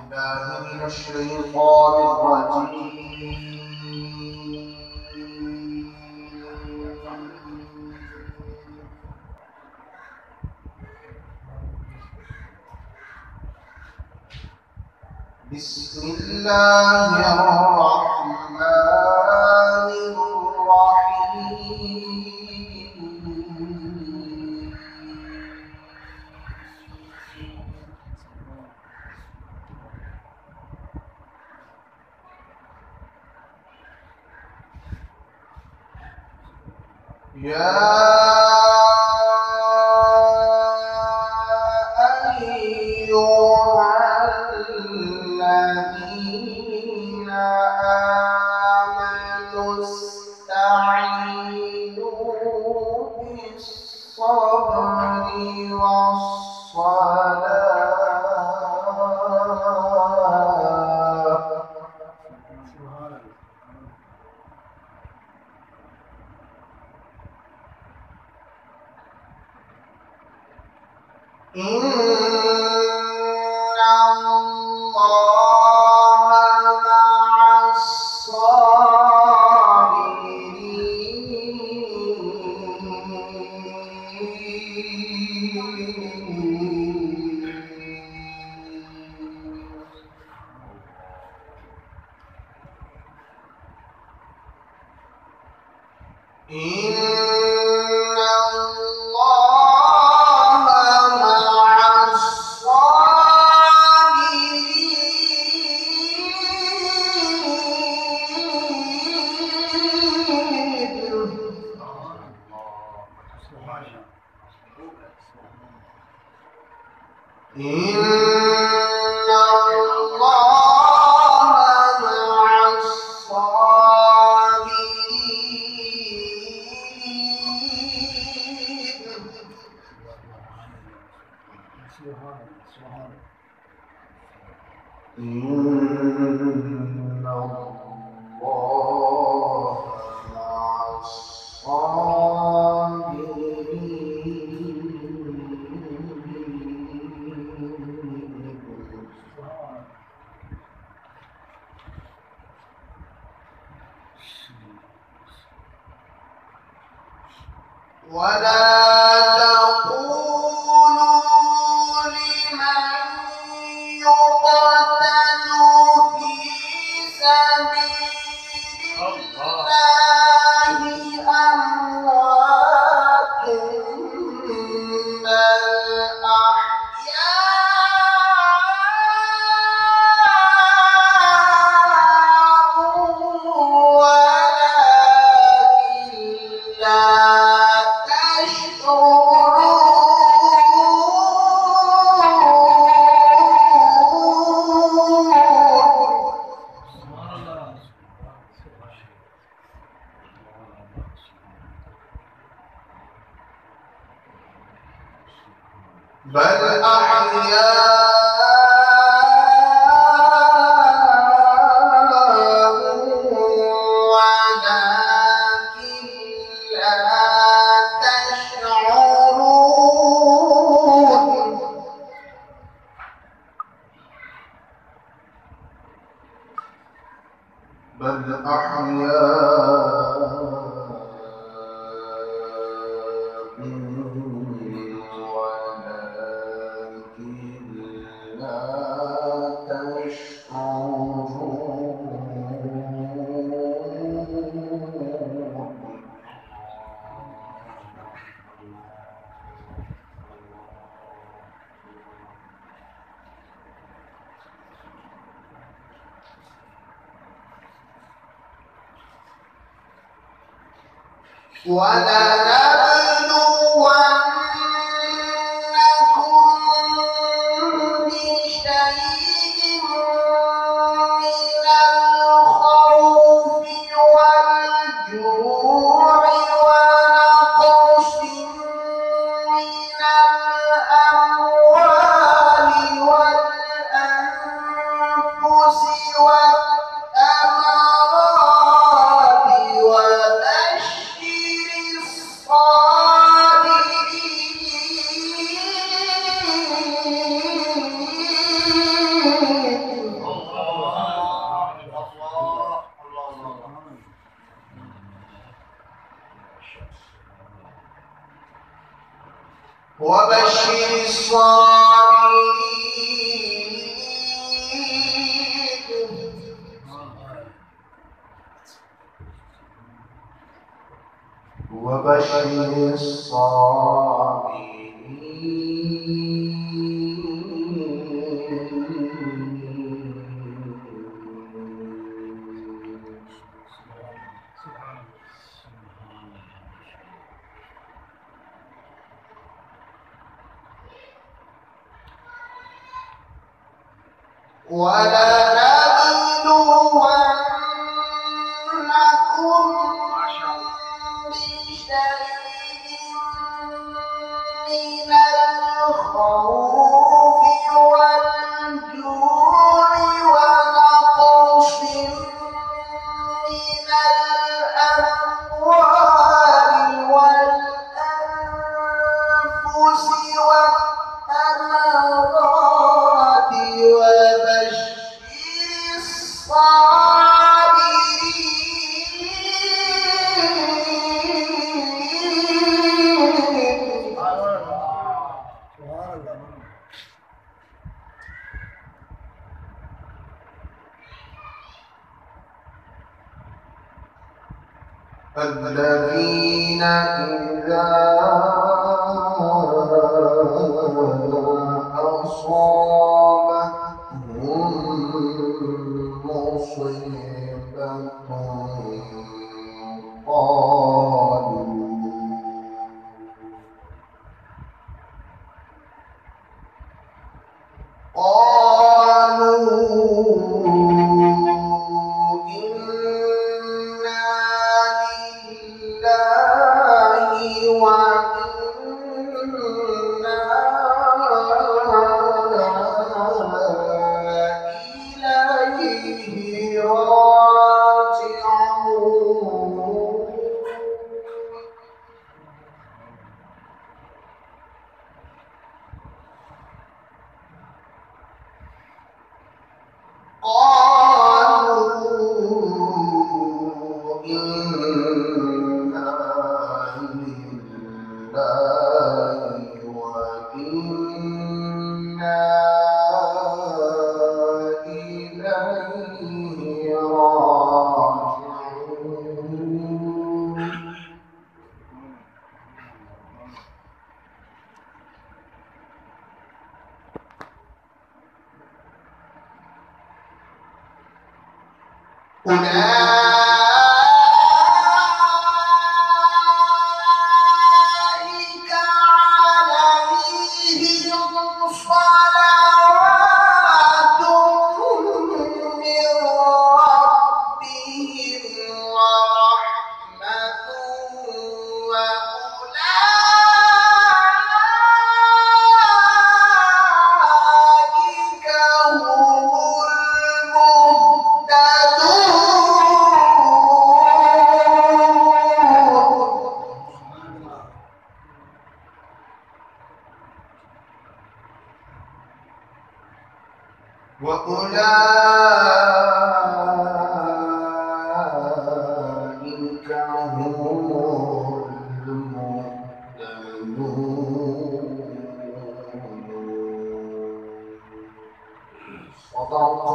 بالله من الشيطان الرجيم. بسم الله الرحمن الرحيم. يا أيها الذين آمنوا استعينوا بالصبر والصلاة إن الله مع الصابرين. إن الله مع الصابرين. إن الله مع الصابرين. إن الله مع الصابرين. ولا تقولوا لمن يقتل في سبيل الله أموات، بل أحياء ولكن لا بل أحياء ولكن لا تشعرون. بل أحياء ولنبلونكم بشيء من الخوف والجوع ونقص من الأموال والأنفس والثمرات وبشر الصابرين. وبشر الصابرين وبشر ولنبلونكم بشيء من الخوف والجوع ونقص من الأموال والأنفس والثمرات وبشر الذين إذا أصابتهم مصيبة أولئك عليهم صلوات من ربهم ورحمة وأولئك هم وأولئك هم المهتدون. صدق